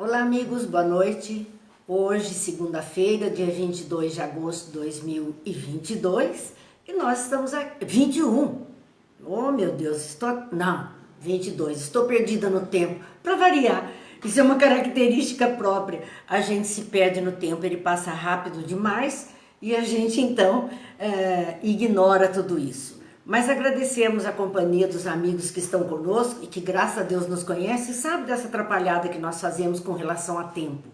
Olá amigos, boa noite. Hoje, segunda-feira, dia 22 de agosto de 2022 e nós estamos aqui, 21. Oh meu Deus, não, 22, estou perdida no tempo, para variar. Isso é uma característica própria, a gente se perde no tempo, ele passa rápido demais e a gente então ignora tudo isso. Mas agradecemos a companhia dos amigos que estão conosco e que graças a Deus nos conhece e sabe dessa atrapalhada que nós fazemos com relação a tempo.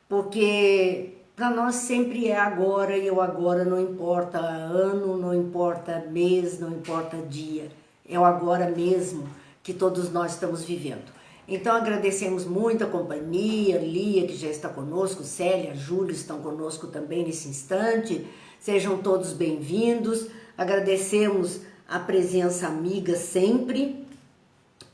Porque para nós sempre é agora e o agora não importa ano, não importa mês, não importa dia. É o agora mesmo que todos nós estamos vivendo. Então agradecemos muito a companhia, Lia que já está conosco, Célia, Júlio estão conosco também nesse instante. Sejam todos bem-vindos. Agradecemos a presença amiga sempre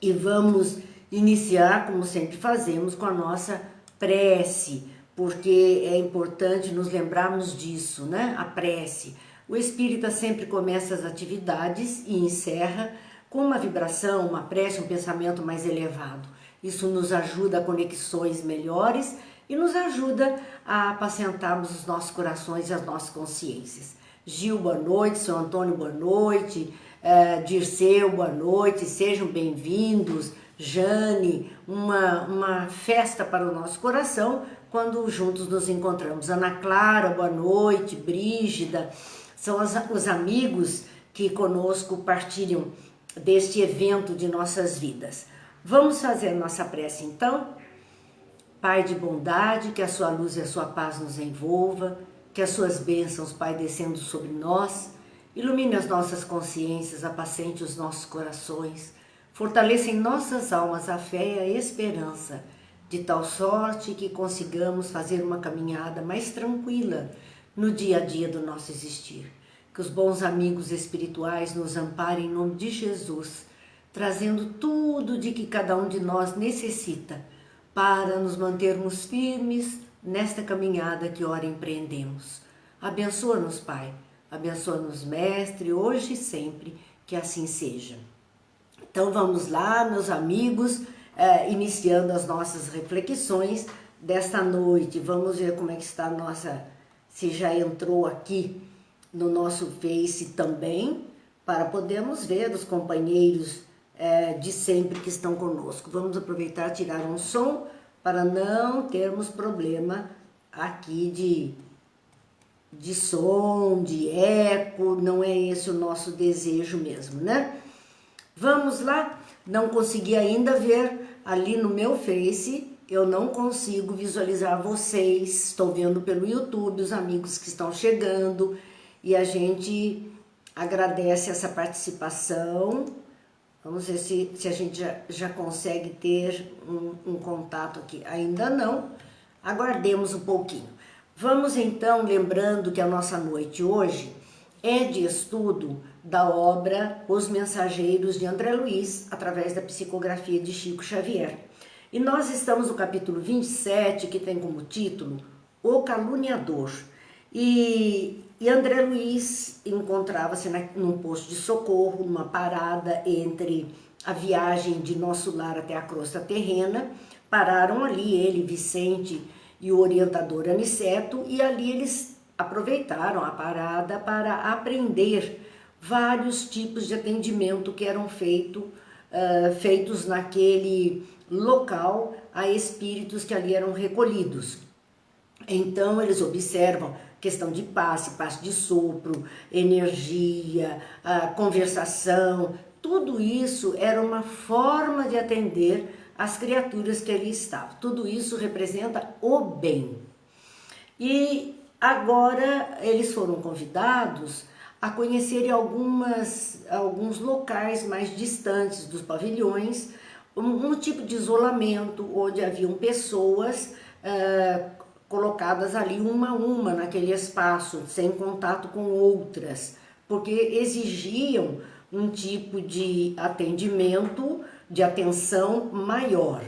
e vamos iniciar, como sempre fazemos, com a nossa prece, porque é importante nos lembrarmos disso, né? A prece. O espírita sempre começa as atividades e encerra com uma vibração, uma prece, um pensamento mais elevado. Isso nos ajuda a conexões melhores e nos ajuda a apacentarmos os nossos corações e as nossas consciências. Gil, boa noite. Seu Antônio, boa noite. Dirceu, boa noite. Sejam bem-vindos. Jane, uma festa para o nosso coração quando juntos nos encontramos. Ana Clara, boa noite. Brígida, são os amigos que conosco partilham deste evento de nossas vidas. Vamos fazer nossa prece então? Pai de bondade, que a sua luz e a sua paz nos envolva, que as suas bênçãos, Pai, descendo sobre nós, ilumine as nossas consciências, apacente os nossos corações, fortaleça em nossas almas a fé e a esperança, de tal sorte que consigamos fazer uma caminhada mais tranquila no dia a dia do nosso existir. Que os bons amigos espirituais nos amparem em nome de Jesus, trazendo tudo de que cada um de nós necessita para nos mantermos firmes nesta caminhada que ora empreendemos. Abençoa-nos, Pai, abençoa-nos, Mestre, hoje e sempre, que assim seja. Então vamos lá, meus amigos, iniciando as nossas reflexões desta noite. Vamos ver como é que está a nossa, se já entrou aqui no nosso Face também, para podermos ver os companheiros de sempre que estão conosco. Vamos aproveitar e tirar um som para não termos problema aqui de som, de eco, não é esse o nosso desejo mesmo, né? Vamos lá, não consegui ainda ver ali no meu Face, eu não consigo visualizar vocês, estou vendo pelo YouTube os amigos que estão chegando e a gente agradece essa participação. Vamos ver se a gente já consegue ter um contato aqui. Ainda não, aguardemos um pouquinho. Vamos então, lembrando que a nossa noite hoje é de estudo da obra Os Mensageiros de André Luiz, através da psicografia de Chico Xavier. E nós estamos no capítulo 27, que tem como título O Caluniador. E André Luiz encontrava-se num posto de socorro, numa parada entre a viagem de Nosso Lar até a crosta terrena. Pararam ali ele, Vicente e o orientador Aniceto, e ali eles aproveitaram a parada para aprender vários tipos de atendimento que eram feitos naquele local a espíritos que ali eram recolhidos. Então eles observam questão de passe de sopro, energia, conversação, tudo isso era uma forma de atender as criaturas que ali estavam. Tudo isso representa o bem. E agora eles foram convidados a conhecerem alguns locais mais distantes dos pavilhões, um tipo de isolamento onde haviam pessoas colocadas ali uma a uma naquele espaço, sem contato com outras, porque exigiam um tipo de atendimento, de atenção maior.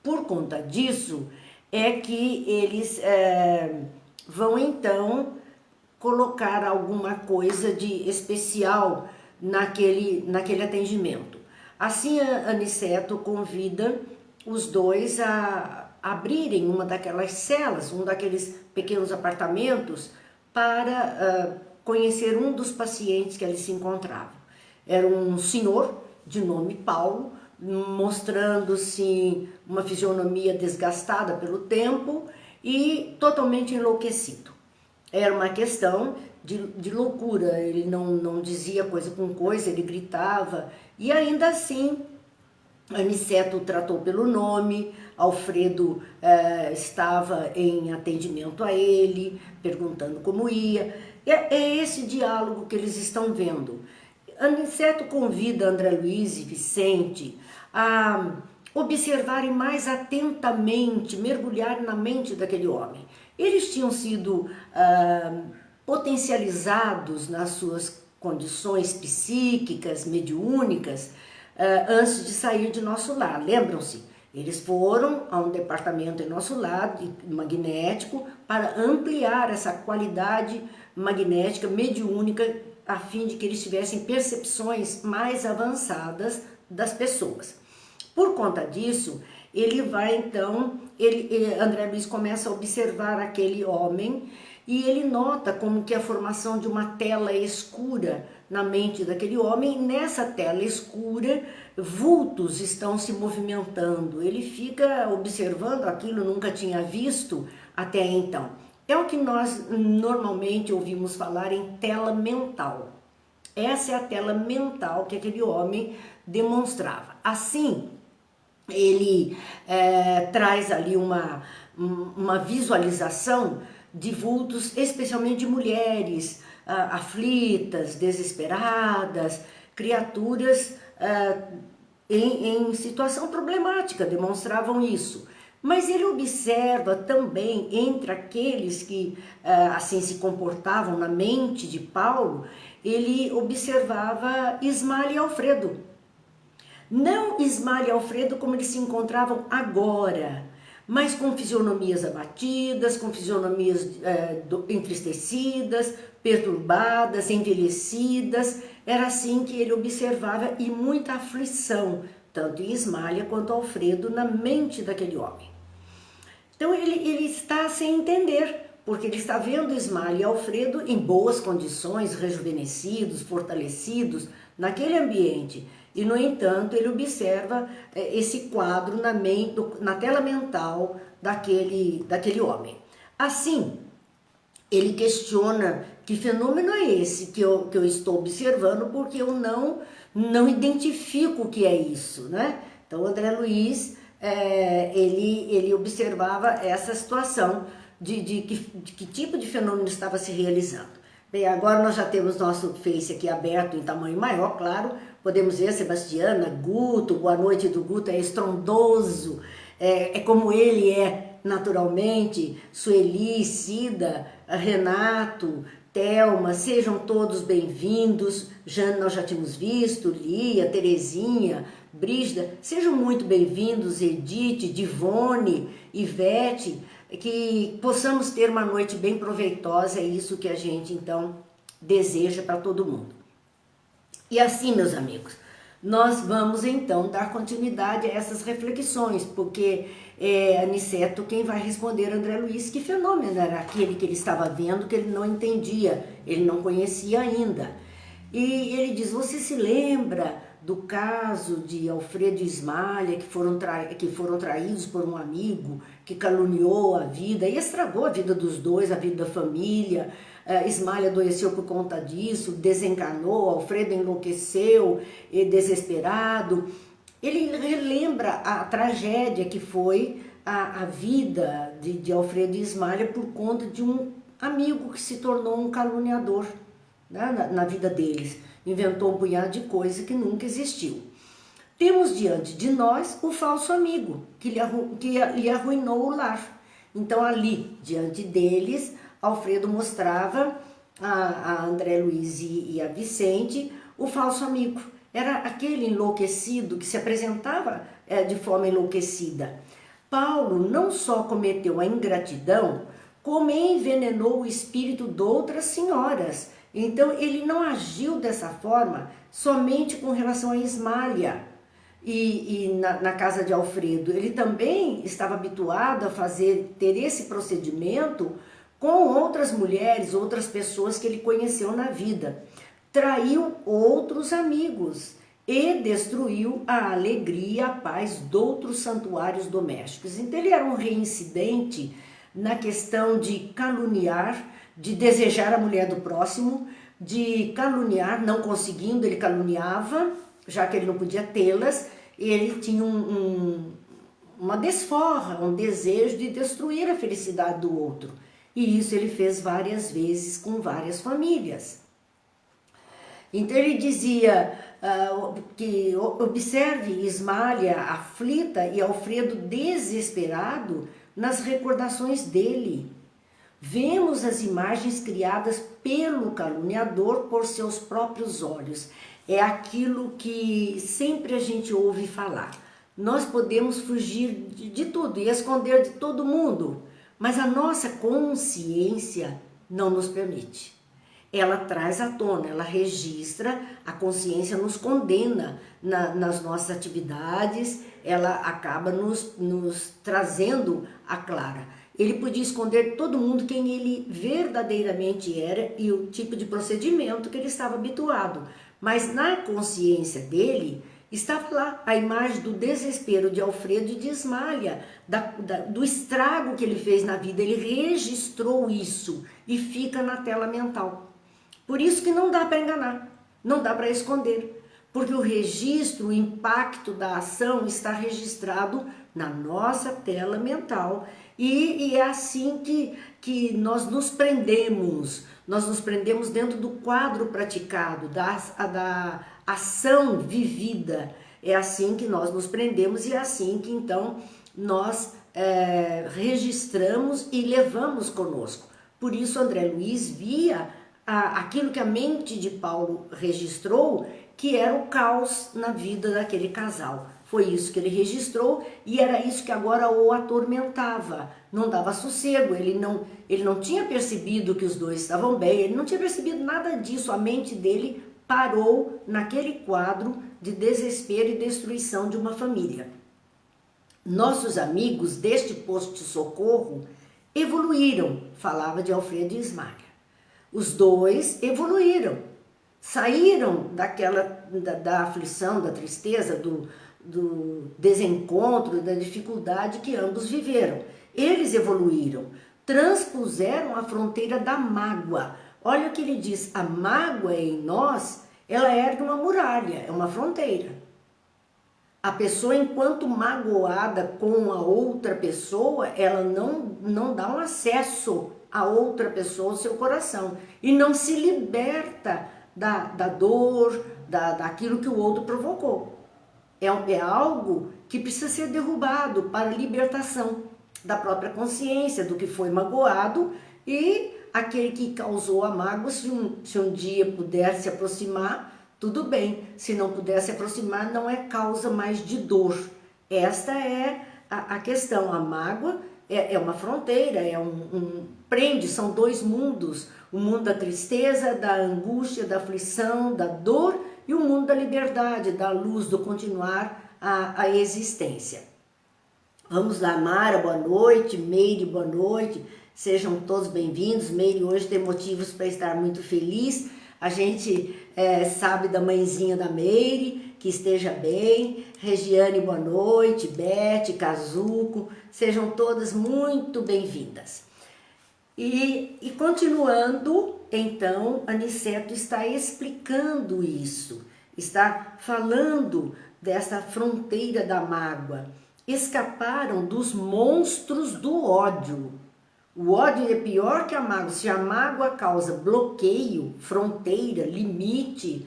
Por conta disso, é que eles vão então colocar alguma coisa de especial naquele atendimento. Assim, a Aniceto convida os dois a abrirem uma daquelas celas, um daqueles pequenos apartamentos, para conhecer um dos pacientes que ali se encontravam. Era um senhor de nome Paulo, mostrando-se uma fisionomia desgastada pelo tempo e totalmente enlouquecido. Era uma questão de loucura, ele não dizia coisa com coisa, ele gritava, e ainda assim Aniceto o tratou pelo nome, Alfredo estava em atendimento a ele, perguntando como ia. É esse diálogo que eles estão vendo. Aniceto convida André Luiz e Vicente a observarem mais atentamente, mergulharem na mente daquele homem. Eles tinham sido potencializados nas suas condições psíquicas, mediúnicas, antes de sair de nosso lar. Lembram-se? Eles foram a um departamento em nosso lar, magnético, para ampliar essa qualidade magnética, mediúnica, a fim de que eles tivessem percepções mais avançadas das pessoas. Por conta disso, ele vai então, André Luiz começa a observar aquele homem e ele nota como que a formação de uma tela escura na mente daquele homem, e nessa tela escura, vultos estão se movimentando. Ele fica observando aquilo, nunca tinha visto até então. É o que nós normalmente ouvimos falar em tela mental. Essa é a tela mental que aquele homem demonstrava. Assim, ele traz ali uma visualização de vultos, especialmente de mulheres aflitas, desesperadas, criaturas em situação problemática, demonstravam isso. Mas ele observa também entre aqueles que assim se comportavam na mente de Paulo, ele observava Ismale e Alfredo. Não Ismale e Alfredo como eles se encontravam agora, mas com fisionomias abatidas, com fisionomias entristecidas, perturbadas, envelhecidas. Era assim que ele observava, e muita aflição, tanto em Ismália quanto Alfredo, na mente daquele homem. Então ele está sem entender, porque ele está vendo Ismália e Alfredo em boas condições, rejuvenescidos, fortalecidos, naquele ambiente. E, no entanto, ele observa esse quadro na tela mental daquele homem. Assim, ele questiona que fenômeno é esse que eu estou observando, porque eu não identifico o que é isso, né? Então, André Luiz, ele observava essa situação de que tipo de fenômeno estava se realizando. Bem, agora nós já temos nosso Face aqui aberto em tamanho maior, claro. Podemos ver a Sebastiana, Guto, boa noite do Guto, é estrondoso, é como ele é naturalmente, Sueli, Cida, Renato, Thelma, sejam todos bem-vindos. Jane nós já tínhamos visto, Lia, Terezinha, Brígida, sejam muito bem-vindos, Edith, Divone, Ivete, que possamos ter uma noite bem proveitosa, é isso que a gente então deseja para todo mundo. E assim, meus amigos, nós vamos então dar continuidade a essas reflexões, porque Aniceto quem vai responder André Luiz que fenômeno era aquele que ele estava vendo, que ele não entendia, ele não conhecia ainda. E ele diz, você se lembra do caso de Alfredo e Ismália, que foram traídos por um amigo, que caluniou a vida e estragou a vida dos dois, a vida da família. Ismália adoeceu por conta disso, desencarnou, Alfredo enlouqueceu, desesperado. Ele relembra a tragédia que foi a vida de Alfredo e Ismália por conta de um amigo que se tornou um caluniador, né, na vida deles. Inventou um punhado de coisa que nunca existiu. Temos diante de nós o falso amigo, que lhe arruinou o lar. Então ali, diante deles, Alfredo mostrava a André Luiz e a Vicente o falso amigo. Era aquele enlouquecido que se apresentava de forma enlouquecida. Paulo não só cometeu a ingratidão, como envenenou o espírito de outras senhoras. Então ele não agiu dessa forma somente com relação a Ismália. na casa de Alfredo, ele também estava habituado a ter esse procedimento com outras mulheres, outras pessoas que ele conheceu na vida. Traiu outros amigos e destruiu a alegria e a paz de outros santuários domésticos. Então ele era um reincidente na questão de caluniar, de desejar a mulher do próximo, de caluniar, não conseguindo, ele caluniava, já que ele não podia tê-las, ele tinha uma desforra, um desejo de destruir a felicidade do outro. E isso ele fez várias vezes com várias famílias. Então ele dizia que observe Ismália aflita e Alfredo desesperado nas recordações dele. Vemos as imagens criadas pelo caluniador por seus próprios olhos. É aquilo que sempre a gente ouve falar. Nós podemos fugir de tudo e esconder de todo mundo, mas a nossa consciência não nos permite. Ela traz à tona, ela registra, a consciência nos condena nas nossas atividades, ela acaba nos trazendo à clara. Ele podia esconder de todo mundo quem ele verdadeiramente era e o tipo de procedimento que ele estava habituado. Mas na consciência dele estava lá a imagem do desespero de Alfredo e de Ismália, do estrago que ele fez na vida. Ele registrou isso e fica na tela mental. Por isso que não dá para enganar, não dá para esconder, porque o registro, o impacto da ação está registrado na nossa tela mental e é assim que nós nos prendemos dentro do quadro praticado, da ação vivida. É assim que nós nos prendemos e é assim que então nós registramos e levamos conosco. Por isso André Luiz via aquilo que a mente de Paulo registrou, que era o caos na vida daquele casal. Foi isso que ele registrou e era isso que agora o atormentava, não dava sossego, ele não tinha percebido que os dois estavam bem, ele não tinha percebido nada disso, a mente dele parou naquele quadro de desespero e destruição de uma família. Nossos amigos deste posto de socorro evoluíram, falava de Alfredo e Ismália. Os dois evoluíram, saíram da aflição, da tristeza, do desencontro, da dificuldade que ambos viveram. Eles evoluíram, transpuseram a fronteira da mágoa. Olha o que ele diz, a mágoa em nós, ela ergue uma muralha, é uma fronteira. A pessoa, enquanto magoada com a outra pessoa, ela não dá um acesso a outra pessoa, ao seu coração, e não se liberta da dor, daquilo que o outro provocou. É algo que precisa ser derrubado para a libertação da própria consciência, do que foi magoado, e aquele que causou a mágoa, se um dia puder se aproximar, tudo bem. Se não puder se aproximar, não é causa mais de dor. Esta é a questão. A mágoa é uma fronteira, prende, são dois mundos. O mundo da tristeza, da angústia, da aflição, da dor, e o mundo da liberdade, da luz, do continuar a existência. Vamos lá, Mara, boa noite, Meire, boa noite, sejam todos bem-vindos. Meire hoje tem motivos para estar muito feliz. A gente sabe da mãezinha da Meire, que esteja bem. Regiane, boa noite, Bete, Kazuko, sejam todas muito bem-vindas. E continuando, então, Aniceto está explicando isso, está falando dessa fronteira da mágoa. Escaparam dos monstros do ódio. O ódio é pior que a mágoa. Se a mágoa causa bloqueio, fronteira, limite,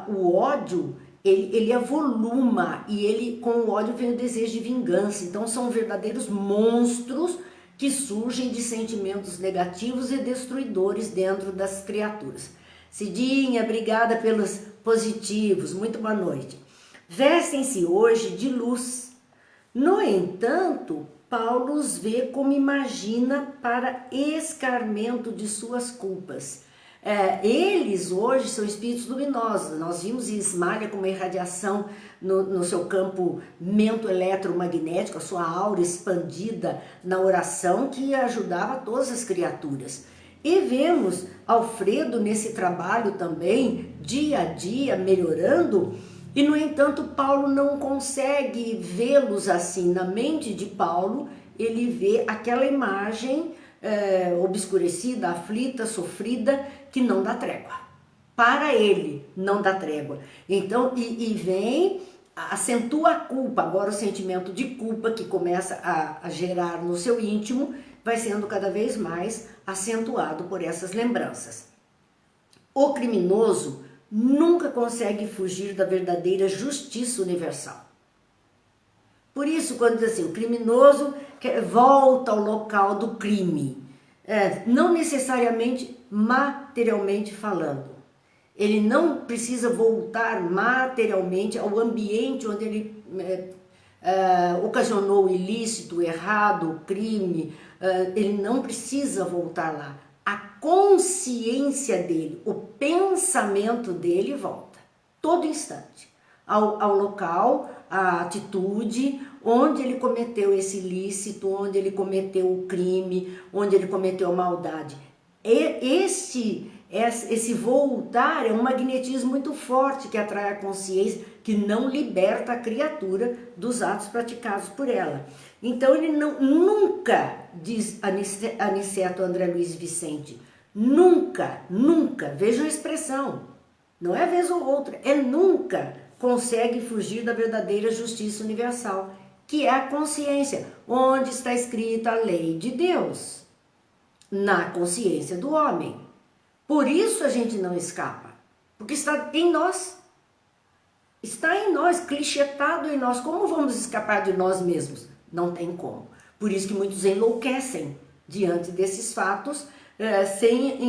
o ódio, ele avoluma, e com o ódio vem o desejo de vingança. Então são verdadeiros monstros que surgem de sentimentos negativos e destruidores dentro das criaturas. Cidinha, obrigada pelos positivos, muito boa noite. Vestem-se hoje de luz. No entanto, Paulo os vê como imagina para escarmento de suas culpas. Eles hoje são espíritos luminosos. Nós vimos Ismália com uma irradiação no seu campo mento-eletromagnético, a sua aura expandida na oração que ajudava todas as criaturas. E vemos Alfredo nesse trabalho também, dia a dia, melhorando, e no entanto Paulo não consegue vê-los assim. Na mente de Paulo, ele vê aquela imagem obscurecida, aflita, sofrida, que não dá trégua. Para ele, não dá trégua. Então, e vem, acentua a culpa. Agora o sentimento de culpa que começa a gerar no seu íntimo vai sendo cada vez mais acentuado por essas lembranças. O criminoso nunca consegue fugir da verdadeira justiça universal. Por isso, quando diz assim, o criminoso volta ao local do crime, não necessariamente materialmente falando. Ele não precisa voltar materialmente ao ambiente onde ele ocasionou o ilícito, o errado, o crime. Ele não precisa voltar lá. A consciência dele, o pensamento dele volta, todo instante, ao local, à atitude onde ele cometeu esse ilícito, onde ele cometeu o crime, onde ele cometeu a maldade. Esse voltar é um magnetismo muito forte que atrai a consciência, que não liberta a criatura dos atos praticados por ela. Então ele nunca, diz Aniceto André Luiz Vicente, nunca, vejam a expressão, não é vez ou outra, é nunca consegue fugir da verdadeira justiça universal, que é a consciência, onde está escrita a lei de Deus, na consciência do homem. Por isso a gente não escapa, porque está em nós. Está em nós, clichetado em nós. Como vamos escapar de nós mesmos? Não tem como. Por isso que muitos enlouquecem diante desses fatos, sem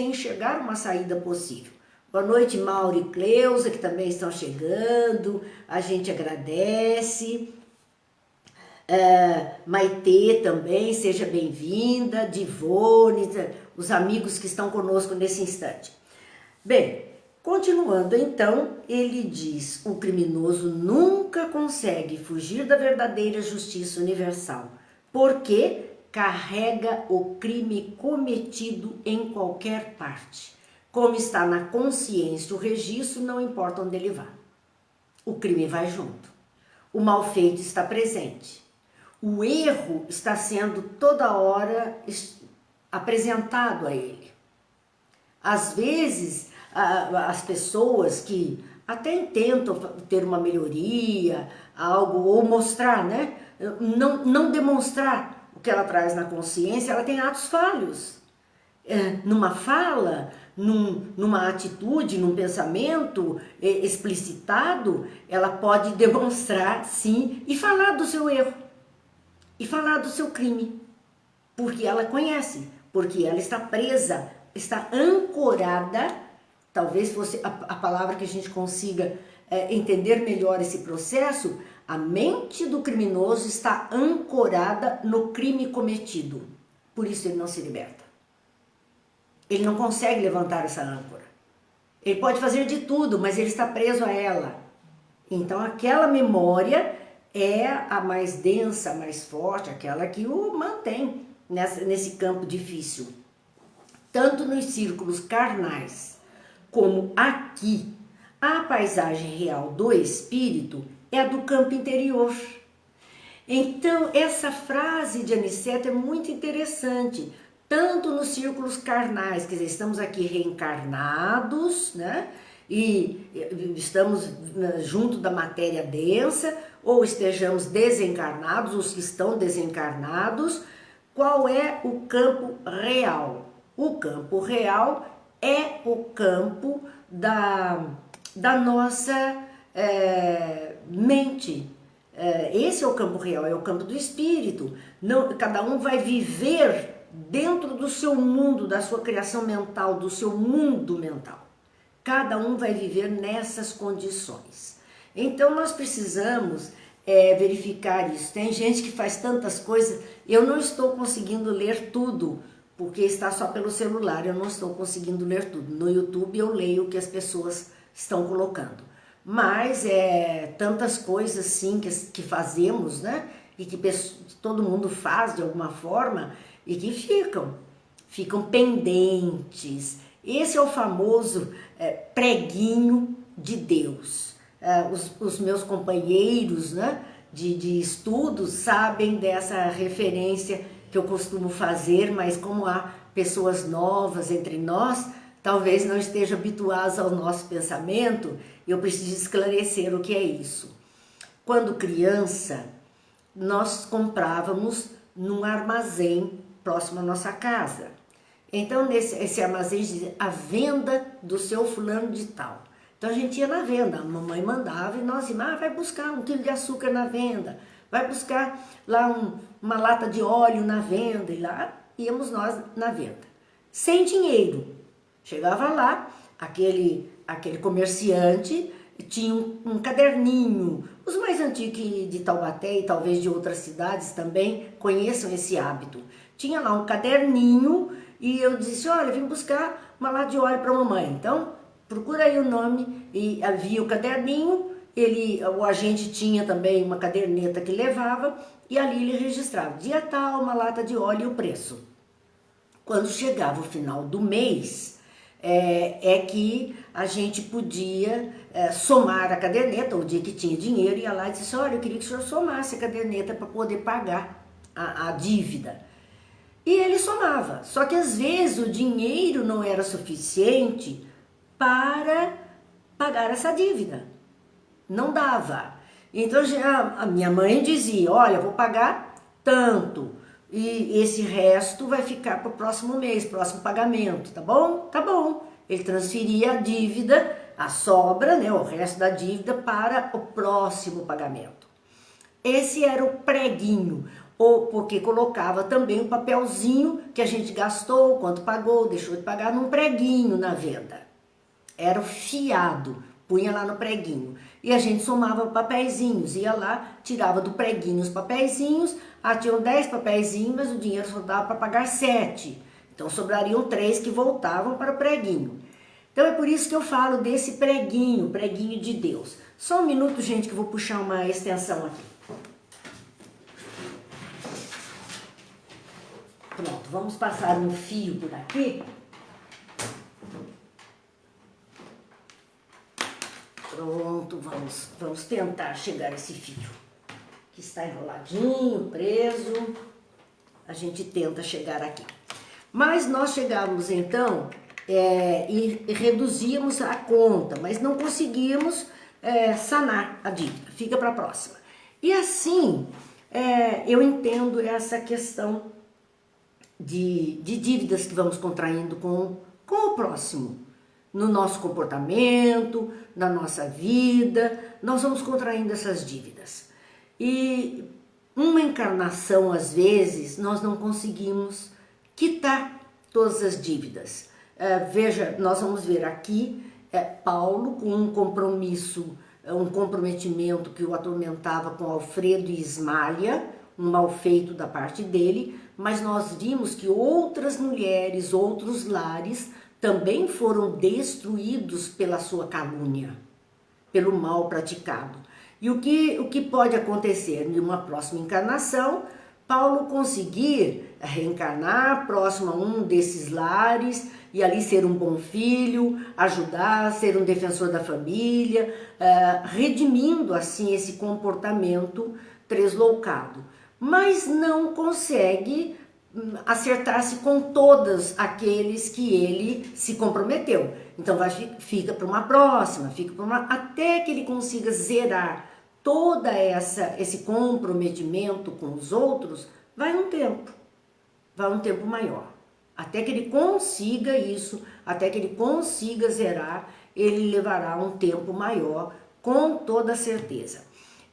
enxergar uma saída possível. Boa noite, Mauro e Cleusa, que também estão chegando. A gente agradece. Maitê também, seja bem-vinda. Divone, os amigos que estão conosco nesse instante. Bem, continuando então, ele diz, o criminoso nunca consegue fugir da verdadeira justiça universal, porque carrega o crime cometido em qualquer parte. Como está na consciência o registro, não importa onde ele vá. O crime vai junto. O mal feito está presente. O erro está sendo toda hora apresentado a ele. Às vezes, as pessoas que até tentam ter uma melhoria, algo, ou mostrar, né? Não demonstrar o que ela traz na consciência, ela tem atos falhos. Numa fala, numa atitude, num pensamento explicitado, ela pode demonstrar, sim, e falar do seu erro, e falar do seu crime, porque ela conhece, porque ela está presa, está ancorada, talvez fosse a palavra que a gente consiga entender melhor esse processo. A mente do criminoso está ancorada no crime cometido, por isso ele não se liberta. Ele não consegue levantar essa âncora. Ele pode fazer de tudo, mas ele está preso a ela. Então aquela memória é a mais densa, a mais forte, aquela que o mantém nesse campo difícil. Tanto nos círculos carnais como aqui, a paisagem real do espírito é a do campo interior. Então essa frase de Aniceto é muito interessante. Tanto nos círculos carnais, quer dizer, estamos aqui reencarnados, né? E estamos junto da matéria densa, ou estejamos desencarnados, os que estão desencarnados. Qual é o campo real? O campo real é o campo da nossa mente. Esse é o campo real, é o campo do espírito. Não, cada um vai viver dentro do seu mundo, da sua criação mental, do seu mundo mental. Cada um vai viver nessas condições. Então nós precisamos verificar isso. Tem gente que faz tantas coisas, eu não estou conseguindo ler tudo, porque está só pelo celular, eu não estou conseguindo ler tudo. No YouTube eu leio o que as pessoas estão colocando. Mas tantas coisas sim que fazemos, né? E que todo mundo faz de alguma forma e que ficam pendentes. Esse é o famoso preguinho de Deus. Os meus companheiros, né, de estudos sabem dessa referência que eu costumo fazer, mas como há pessoas novas entre nós, talvez não estejam habituados ao nosso pensamento, eu preciso esclarecer o que é isso. Quando criança, nós comprávamos num armazém próximo à nossa casa. Então, esse armazém dizia a venda do seu fulano de tal. Então, a gente ia na venda, a mamãe mandava e nós íamos, vai buscar 1 quilo de açúcar na venda, vai buscar lá uma lata de óleo na venda, e lá íamos nós na venda. Sem dinheiro. Chegava lá, aquele comerciante tinha um caderninho. Os mais antigos de Taubaté e talvez de outras cidades também conheçam esse hábito. Tinha lá um caderninho e eu disse, olha, vim buscar uma lata de óleo para a mamãe. Então, procura aí o nome, e havia o caderninho, o agente tinha também uma caderneta que levava e ali ele registrava, dia tal, uma lata de óleo e o preço. Quando chegava o final do mês, que a gente podia somar a caderneta, o dia que tinha dinheiro, ia lá e disse, olha, eu queria que o senhor somasse a caderneta para poder pagar a dívida. E ele somava, só que às vezes o dinheiro não era suficiente para pagar essa dívida, não dava. Então a minha mãe dizia, olha, vou pagar tanto, e esse resto vai ficar para o próximo mês, próximo pagamento, tá bom? Tá bom. Ele transferia a dívida, a sobra, né, o resto da dívida para o próximo pagamento. Esse era o preguinho, ou porque colocava também o papelzinho que a gente gastou, quanto pagou, deixou de pagar, num preguinho na venda. Era o fiado, punha lá no preguinho. E a gente somava papeizinhos, ia lá, tirava do preguinho os papeizinhos, tinham 10 papeizinhos, mas o dinheiro só dava para pagar 7. Então sobrariam 3 que voltavam para o preguinho. Então é por isso que eu falo desse preguinho de Deus. Só um minuto, gente, que eu vou puxar uma extensão aqui. Pronto, vamos passar um fio por aqui. Pronto, vamos tentar chegar a esse fio, que está enroladinho, preso. A gente tenta chegar aqui. Mas nós chegávamos então e reduzíamos a conta, mas não conseguíamos sanar a dívida. Fica para a próxima. E assim, eu entendo essa questão de dívidas que vamos contraindo com o próximo. No nosso comportamento, na nossa vida, nós vamos contraindo essas dívidas. E uma encarnação, às vezes, nós não conseguimos quitar todas as dívidas. Veja, nós vamos ver aqui Paulo com um comprometimento que o atormentava com Alfredo e Ismália, um mal feito da parte dele, mas nós vimos que outras mulheres, outros lares, também foram destruídos pela sua calúnia, pelo mal praticado. E o que pode acontecer em uma próxima encarnação? Paulo conseguir reencarnar próximo a um desses lares e ali ser um bom filho, ajudar, ser um defensor da família, redimindo assim esse comportamento tresloucado. Mas não consegue acertar-se com todos aqueles que ele se comprometeu. Então fica para uma próxima, até que ele consiga zerar toda esse comprometimento com os outros, vai um tempo maior. Até que ele consiga isso, até que ele consiga zerar, ele levará um tempo maior, com toda certeza.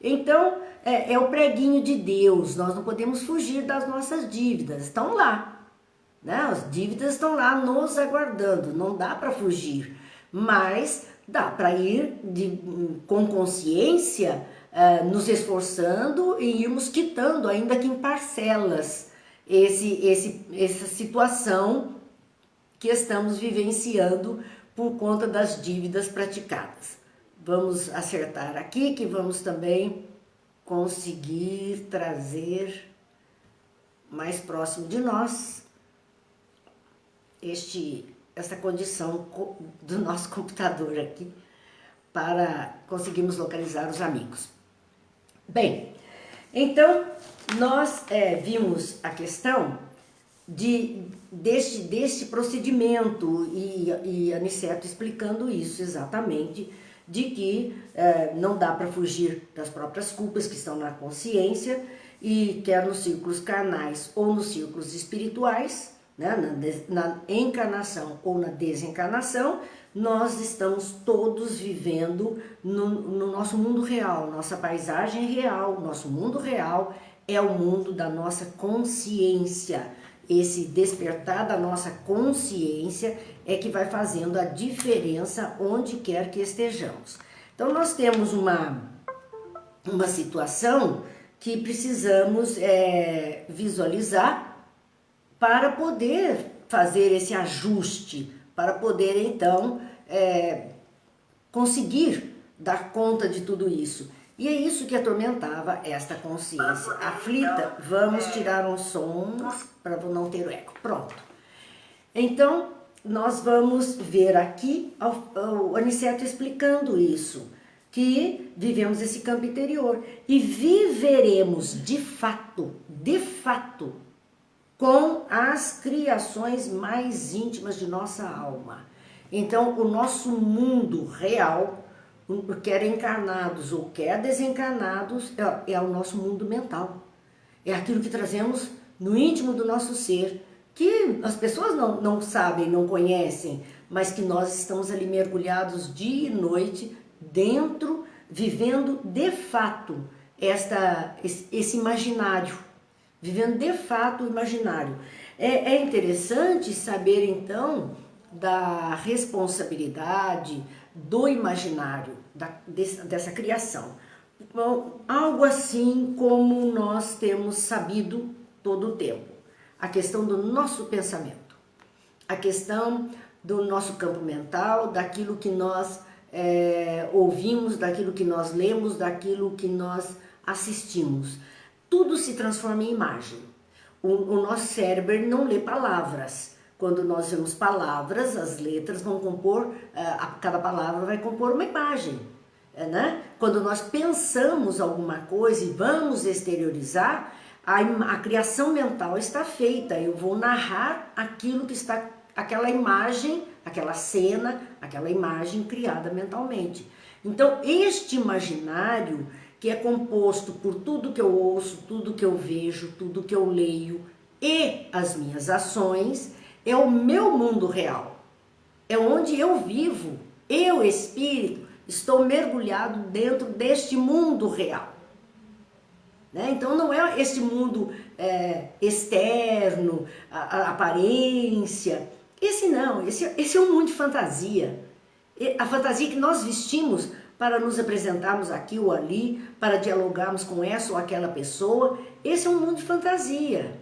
Então, é o preguinho de Deus, nós não podemos fugir das nossas dívidas, estão lá, né? As dívidas estão lá nos aguardando, não dá para fugir, mas dá para ir com consciência, nos esforçando e irmos quitando, ainda que em parcelas, essa situação que estamos vivenciando por conta das dívidas praticadas. Vamos acertar aqui que vamos também conseguir trazer mais próximo de nós essa condição do nosso computador aqui para conseguirmos localizar os amigos. Bem, então nós vimos a questão deste procedimento e Aniceto explicando isso exatamente, de que não dá para fugir das próprias culpas que estão na consciência, e quer nos círculos carnais ou nos círculos espirituais, né, na encarnação ou na desencarnação, nós estamos todos vivendo no nosso mundo real, nossa paisagem real, nosso mundo real é o mundo da nossa consciência. Esse despertar da nossa consciência é que vai fazendo a diferença onde quer que estejamos. Então nós temos uma situação que precisamos visualizar para poder fazer esse ajuste, para poder então conseguir dar conta de tudo isso. E é isso que atormentava esta consciência aflita. Vamos tirar um som para não ter o eco. Pronto. Então, nós vamos ver aqui o Aniceto explicando isso, que vivemos esse campo interior e viveremos de fato, com as criações mais íntimas de nossa alma. Então, o nosso mundo real, quer encarnados ou quer desencarnados, é o nosso mundo mental. É aquilo que trazemos no íntimo do nosso ser, que as pessoas não sabem, não conhecem, mas que nós estamos ali mergulhados dia e noite, dentro, vivendo de fato esse imaginário, vivendo de fato o imaginário. É interessante saber então da responsabilidade do imaginário, dessa criação. Algo assim como nós temos sabido todo o tempo. A questão do nosso pensamento, a questão do nosso campo mental, daquilo que nós ouvimos, daquilo que nós lemos, daquilo que nós assistimos. Tudo se transforma em imagem. O nosso cérebro não lê palavras. Quando nós vemos palavras, as letras vão compor, cada palavra vai compor uma imagem. Né? Quando nós pensamos alguma coisa e vamos exteriorizar, a criação mental está feita. Eu vou narrar aquilo que está, aquela imagem, aquela cena, aquela imagem criada mentalmente. Então, este imaginário, que é composto por tudo que eu ouço, tudo que eu vejo, tudo que eu leio e as minhas ações, é o meu mundo real. É onde eu vivo. Eu, espírito, estou mergulhado dentro deste mundo real. Né? Então não é este mundo externo, a aparência. Esse não, esse é um mundo de fantasia. A fantasia que nós vestimos para nos apresentarmos aqui ou ali, para dialogarmos com essa ou aquela pessoa, esse é um mundo de fantasia.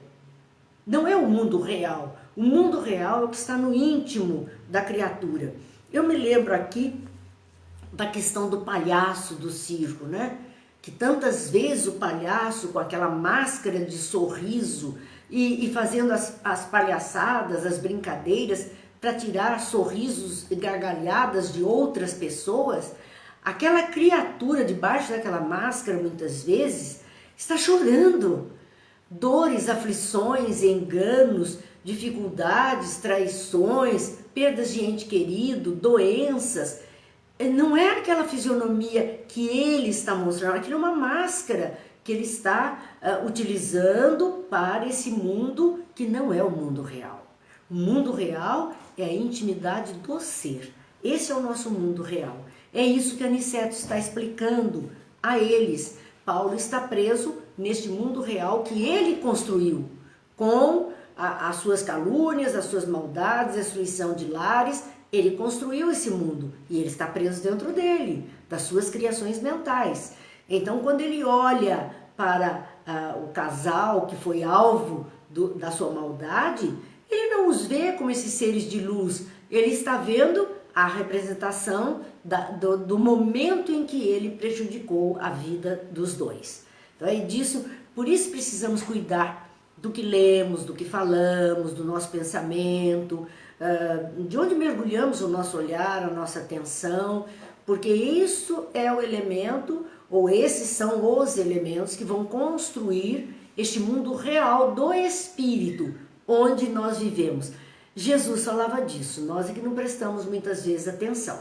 Não é o mundo real. O mundo real é o que está no íntimo da criatura. Eu me lembro aqui da questão do palhaço do circo, né? Que tantas vezes o palhaço com aquela máscara de sorriso e fazendo as palhaçadas, as brincadeiras para tirar sorrisos e gargalhadas de outras pessoas, aquela criatura debaixo daquela máscara muitas vezes está chorando. Dores, aflições, enganos, dificuldades, traições, perdas de ente querido, doenças. Não é aquela fisionomia que ele está mostrando, aquilo é uma máscara que ele está utilizando para esse mundo que não é o mundo real. O mundo real é a intimidade do ser. Esse é o nosso mundo real. É isso que Aniceto está explicando a eles. Paulo está preso neste mundo real que ele construiu, com as suas calúnias, as suas maldades, a destruição de lares. Ele construiu esse mundo e ele está preso dentro dele, das suas criações mentais. Então, quando ele olha para o casal que foi alvo da sua maldade, ele não os vê como esses seres de luz, ele está vendo a representação do momento em que ele prejudicou a vida dos dois. Então é disso, por isso precisamos cuidar do que lemos, do que falamos, do nosso pensamento, de onde mergulhamos o nosso olhar, a nossa atenção, porque isso é o elemento, ou esses são os elementos que vão construir este mundo real do espírito, onde nós vivemos. Jesus falava disso, nós é que não prestamos muitas vezes atenção,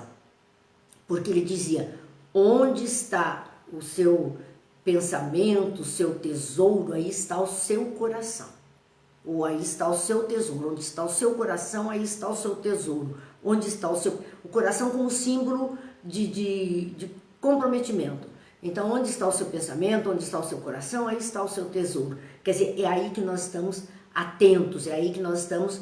porque ele dizia, onde está o seu pensamento, o seu tesouro, aí está o seu coração, ou aí está o seu tesouro, onde está o seu coração, aí está o seu tesouro, onde está o coração como símbolo de comprometimento. Então, onde está o seu pensamento, onde está o seu coração, aí está o seu tesouro. Quer dizer, é aí que nós estamos atentos, é aí que nós estamos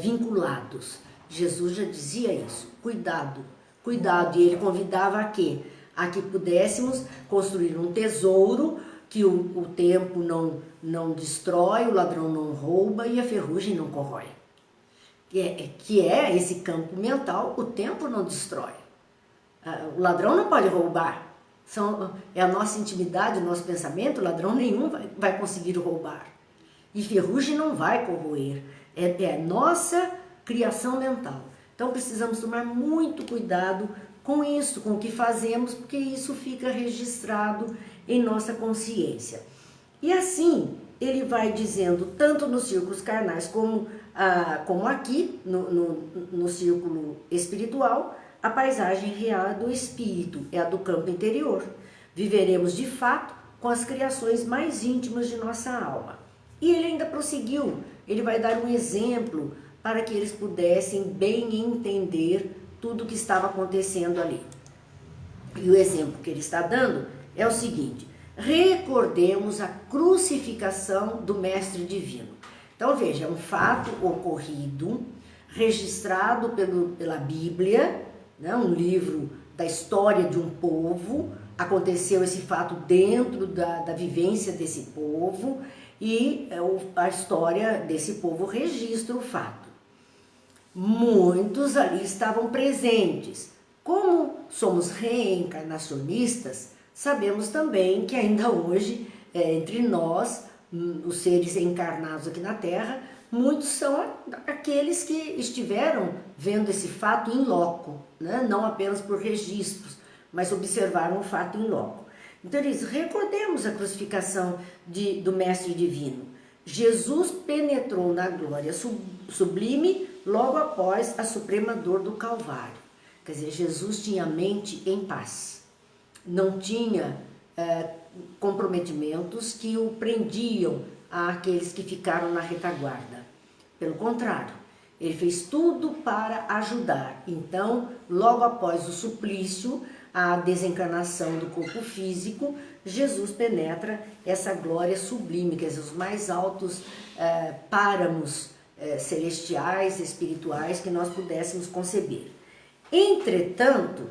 vinculados. Jesus já dizia isso, cuidado, cuidado. E ele convidava a quê? A que pudéssemos construir um tesouro que o tempo não destrói, o ladrão não rouba e a ferrugem não corrói. Que é esse campo mental, o tempo não destrói. O ladrão não pode roubar. É a nossa intimidade, o nosso pensamento, o ladrão nenhum vai conseguir roubar. E ferrugem não vai corroer. É a nossa criação mental. Então precisamos tomar muito cuidado com isso, com o que fazemos, porque isso fica registrado em nossa consciência. E assim, ele vai dizendo, tanto nos círculos carnais como aqui, no círculo espiritual, a paisagem real do espírito, é a do campo interior. Viveremos de fato com as criações mais íntimas de nossa alma. E ele ainda prosseguiu, ele vai dar um exemplo para que eles pudessem bem entender tudo o que estava acontecendo ali. E o exemplo que ele está dando é o seguinte, recordemos a crucificação do Mestre Divino. Então veja, é um fato ocorrido, registrado pela Bíblia, né, um livro da história de um povo, aconteceu esse fato dentro da vivência desse povo e a história desse povo registra o fato. Muitos ali estavam presentes. Como somos reencarnacionistas, sabemos também que ainda hoje, entre nós, os seres encarnados aqui na Terra, muitos são aqueles que estiveram vendo esse fato in loco, né? Não apenas por registros, mas observaram o fato in loco. Então eles recordemos a crucificação do Mestre Divino. Jesus penetrou na glória sublime logo após a suprema dor do Calvário. Quer dizer, Jesus tinha a mente em paz, não tinha comprometimentos que o prendiam àqueles que ficaram na retaguarda. Pelo contrário, ele fez tudo para ajudar. Então, logo após o suplício, a desencarnação do corpo físico, Jesus penetra essa glória sublime, quer dizer, os mais altos páramos celestiais, espirituais que nós pudéssemos conceber. Entretanto,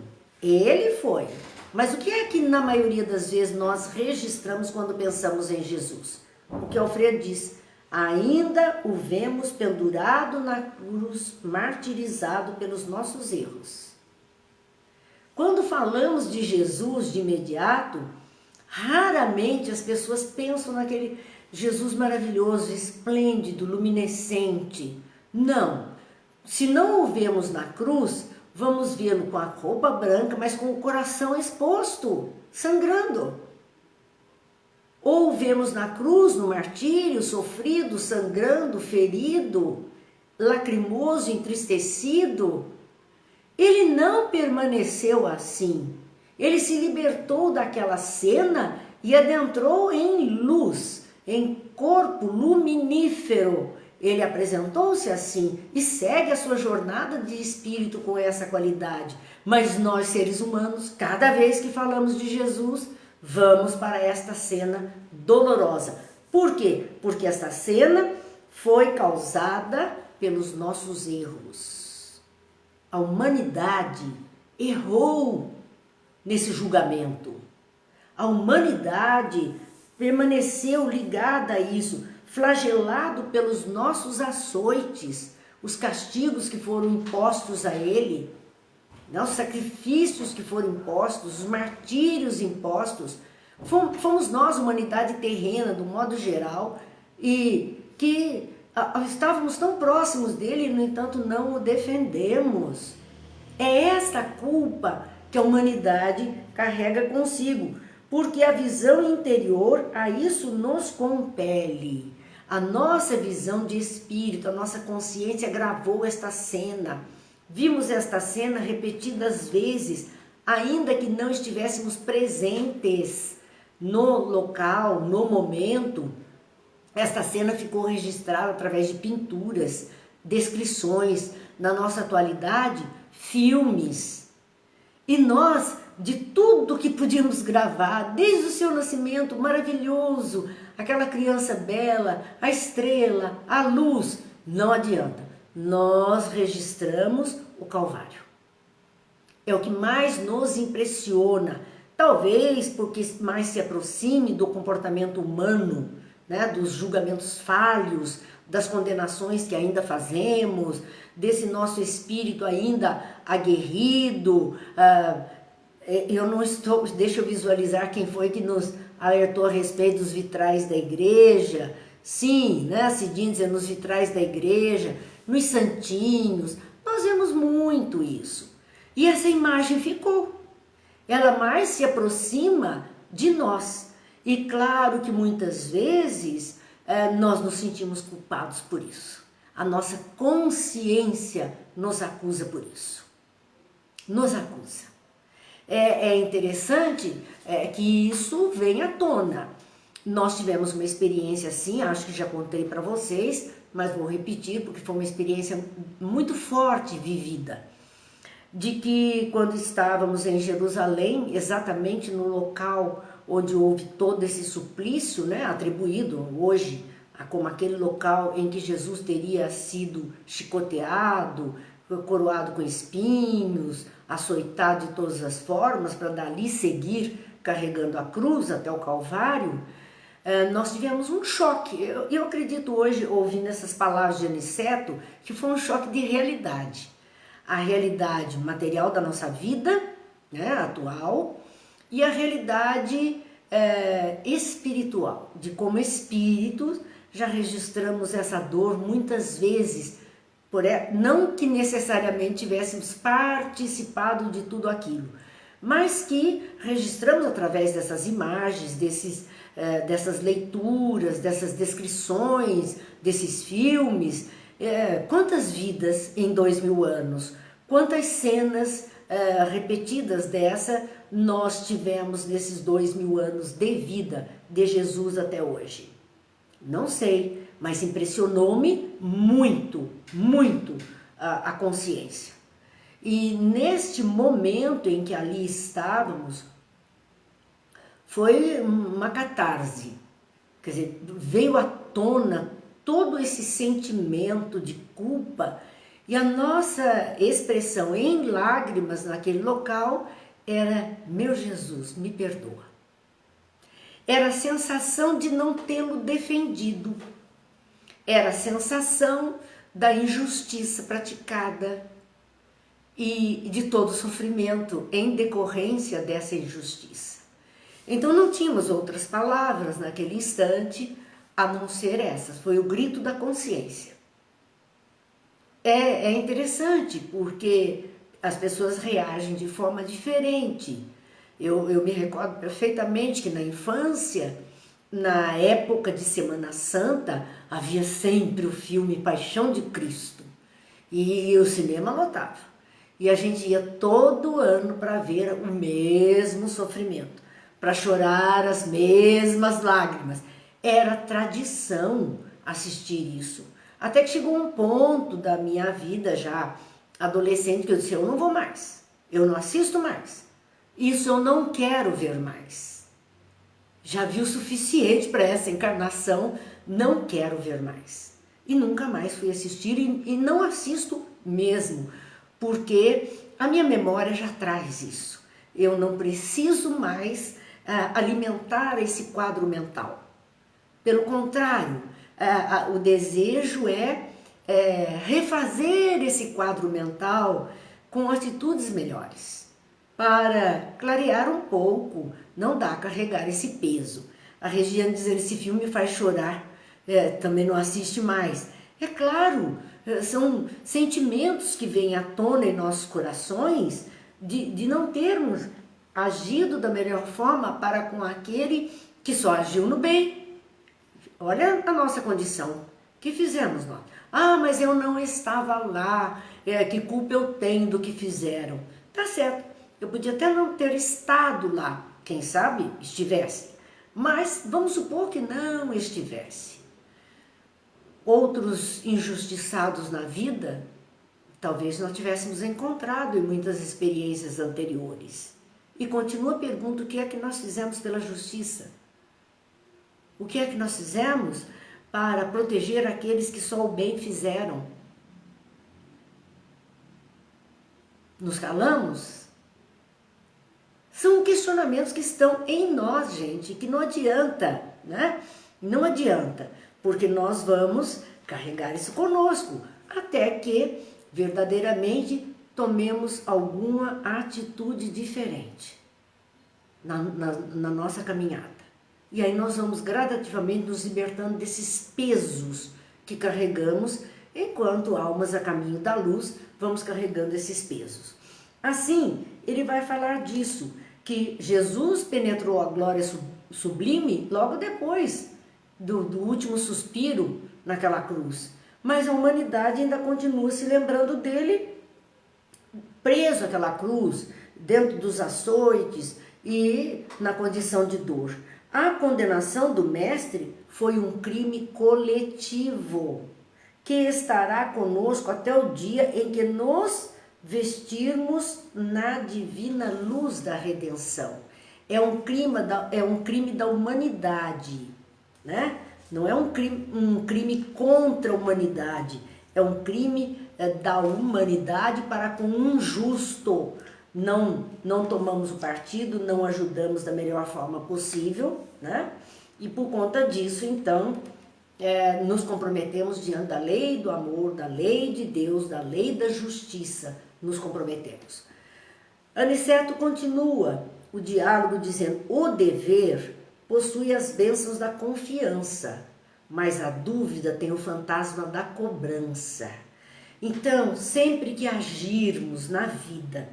ele foi. Mas o que é que na maioria das vezes nós registramos quando pensamos em Jesus? O que Alfredo diz, ainda o vemos pendurado na cruz, martirizado pelos nossos erros. Quando falamos de Jesus de imediato, raramente as pessoas pensam naquele Jesus maravilhoso, esplêndido, luminescente. Não. Se não o vemos na cruz, vamos vê-lo com a roupa branca, mas com o coração exposto, sangrando. Ou vemos na cruz, no martírio, sofrido, sangrando, ferido, lacrimoso, entristecido. Ele não permaneceu assim. Ele se libertou daquela cena e adentrou em luz, em corpo luminífero. Ele apresentou-se assim e segue a sua jornada de espírito com essa qualidade. Mas nós, seres humanos, cada vez que falamos de Jesus, vamos para esta cena dolorosa. Por quê? Porque esta cena foi causada pelos nossos erros. A humanidade errou nesse julgamento. A humanidade permaneceu ligada a isso, flagelado pelos nossos açoites, os castigos que foram impostos a ele, né, os sacrifícios que foram impostos, os martírios impostos. Fomos nós, humanidade terrena, do modo geral, e que estávamos tão próximos dele e, no entanto, não o defendemos. É esta culpa que a humanidade carrega consigo, porque a visão interior a isso nos compele. A nossa visão de espírito, a nossa consciência gravou esta cena. Vimos esta cena repetidas vezes, ainda que não estivéssemos presentes no local, no momento. Esta cena ficou registrada através de pinturas, descrições, na nossa atualidade, filmes. E nós, de tudo que podíamos gravar, desde o seu nascimento maravilhoso, aquela criança bela, a estrela, a luz, não adianta. Nós registramos o Calvário. É o que mais nos impressiona, talvez porque mais se aproxime do comportamento humano, né, dos julgamentos falhos, das condenações que ainda fazemos, desse nosso espírito ainda aguerrido. Eu não estou, deixa eu visualizar quem foi que nos alertou a respeito dos vitrais da igreja. Sim, né, Cidinha dizendo nos vitrais da igreja, nos santinhos, nós vemos muito isso. E essa imagem ficou. Ela mais se aproxima de nós. E claro que muitas vezes nós nos sentimos culpados por isso. A nossa consciência nos acusa por isso. Nos acusa. É interessante que isso venha à tona. Nós tivemos uma experiência assim, acho que já contei para vocês, mas vou repetir porque foi uma experiência muito forte vivida. De que quando estávamos em Jerusalém, exatamente no local onde houve todo esse suplício, né, atribuído hoje como aquele local em que Jesus teria sido chicoteado, coroado com espinhos, açoitado de todas as formas, para dali seguir carregando a cruz até o Calvário, nós tivemos um choque. Eu acredito hoje, ouvindo essas palavras de Aniceto, que foi um choque de realidade. A realidade material da nossa vida, né, atual, e a realidade espiritual, de como espíritos já registramos essa dor muitas vezes, não que necessariamente tivéssemos participado de tudo aquilo, mas que registramos através dessas imagens, dessas leituras, dessas descrições, desses filmes. Quantas vidas em 2000 anos, quantas cenas repetidas dessa nós tivemos nesses 2000 anos de vida de Jesus até hoje? Não sei, mas impressionou-me muito, muito a consciência. E neste momento em que ali estávamos, foi uma catarse. Quer dizer, veio à tona todo esse sentimento de culpa, e a nossa expressão em lágrimas naquele local era: meu Jesus, me perdoa. Era a sensação de não tê-lo defendido, era a sensação da injustiça praticada e de todo o sofrimento em decorrência dessa injustiça. Então não tínhamos outras palavras naquele instante a não ser essas. Foi o grito da consciência. É interessante porque as pessoas reagem de forma diferente. Eu me recordo perfeitamente que na infância, na época de Semana Santa, havia sempre o filme Paixão de Cristo. E o cinema lotava. E a gente ia todo ano para ver o mesmo sofrimento, para chorar as mesmas lágrimas. Era tradição assistir isso. Até que chegou um ponto da minha vida já adolescente que eu disse: eu não vou mais, eu não assisto mais. Isso eu não quero ver mais. Já vi o suficiente para essa encarnação, não quero ver mais. E nunca mais fui assistir e não assisto mesmo, porque a minha memória já traz isso. Eu não preciso mais alimentar esse quadro mental. Pelo contrário, o desejo é refazer esse quadro mental com atitudes melhores, para clarear um pouco, não dá a carregar esse peso. A Regiane dizendo, esse filme faz chorar, também não assiste mais. É claro, são sentimentos que vêm à tona em nossos corações de não termos agido da melhor forma para com aquele que só agiu no bem. Olha a nossa condição. Que fizemos nós? Ah, mas eu não estava lá. Que culpa eu tenho do que fizeram? Tá certo. Eu podia até não ter estado lá. Quem sabe estivesse. Mas vamos supor que não estivesse. Outros injustiçados na vida, talvez nós tivéssemos encontrado em muitas experiências anteriores. E continua a pergunta, o que é que nós fizemos pela justiça? O que é que nós fizemos para proteger aqueles que só o bem fizeram? Nos calamos? São questionamentos que estão em nós, gente, que não adianta, né? Não adianta, porque nós vamos carregar isso conosco, até que verdadeiramente tomemos alguma atitude diferente na nossa caminhada. E aí nós vamos gradativamente nos libertando desses pesos que carregamos, enquanto almas a caminho da luz, vamos carregando esses pesos. Assim, ele vai falar disso, que Jesus penetrou a glória sublime logo depois do último suspiro naquela cruz. Mas a humanidade ainda continua se lembrando dele preso àquela cruz, dentro dos açoites e na condição de dor. A condenação do Mestre foi um crime coletivo, que estará conosco até o dia em que nos vestirmos na divina luz da redenção. É um crime da humanidade, né? Não é um crime contra a humanidade, é um crime da humanidade para com um justo. Não tomamos o partido, não ajudamos da melhor forma possível, né? E por conta disso, então, nos comprometemos diante da lei do amor, da lei de Deus, da lei da justiça, nos comprometemos. Aniceto continua o diálogo dizendo, o dever possui as bênçãos da confiança, mas a dúvida tem o fantasma da cobrança. Então, sempre que agirmos na vida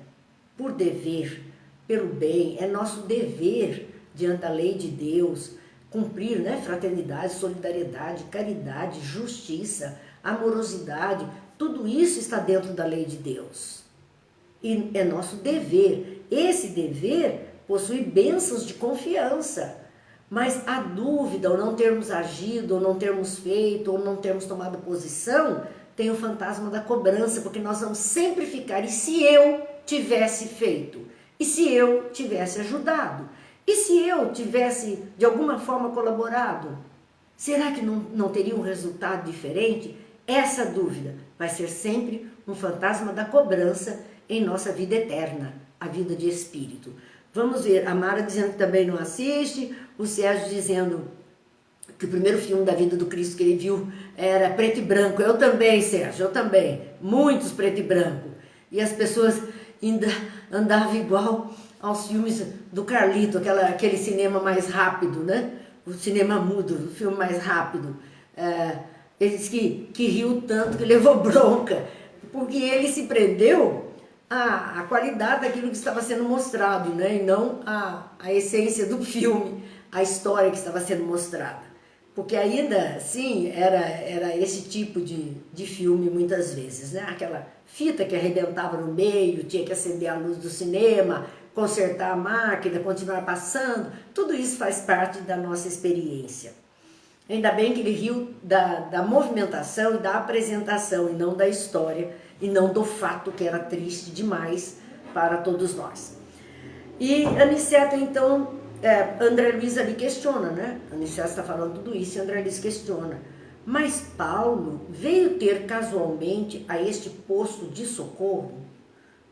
por dever, pelo bem, é nosso dever diante da lei de Deus, cumprir, né? Fraternidade, solidariedade, caridade, justiça, amorosidade, tudo isso está dentro da lei de Deus. E é nosso dever. Esse dever possui bênçãos de confiança. Mas a dúvida, ou não termos agido, ou não termos feito, ou não termos tomado posição, tem o fantasma da cobrança, porque nós vamos sempre ficar, e se eu tivesse feito? E se eu tivesse ajudado? E se eu tivesse, de alguma forma, colaborado? Será que não teria um resultado diferente? Essa dúvida vai ser sempre um fantasma da cobrança em nossa vida eterna, a vida de espírito. Vamos ver, a Mara dizendo que também não assiste, o Sérgio dizendo que o primeiro filme da vida do Cristo que ele viu era preto e branco. Eu também, Sérgio, eu também. Muitos preto e branco. E as pessoas ainda andavam igual aos filmes do Carlito, aquele cinema mais rápido, né? O cinema mudo, o filme mais rápido. Ele disse que riu tanto que levou bronca, porque ele se prendeu à qualidade daquilo que estava sendo mostrado, né? E não à essência do filme, a história que estava sendo mostrada. Porque ainda assim era esse tipo de filme muitas vezes, né? Aquela fita que arrebentava no meio, tinha que acender a luz do cinema, consertar a máquina, continuar passando, tudo isso faz parte da nossa experiência. Ainda bem que ele riu da movimentação e da apresentação, e não da história, e não do fato que era triste demais para todos nós. E Aniceto, então, André Luiz ali questiona, né? Aniceto está falando tudo isso e André Luiz questiona. Mas Paulo veio ter casualmente a este posto de socorro?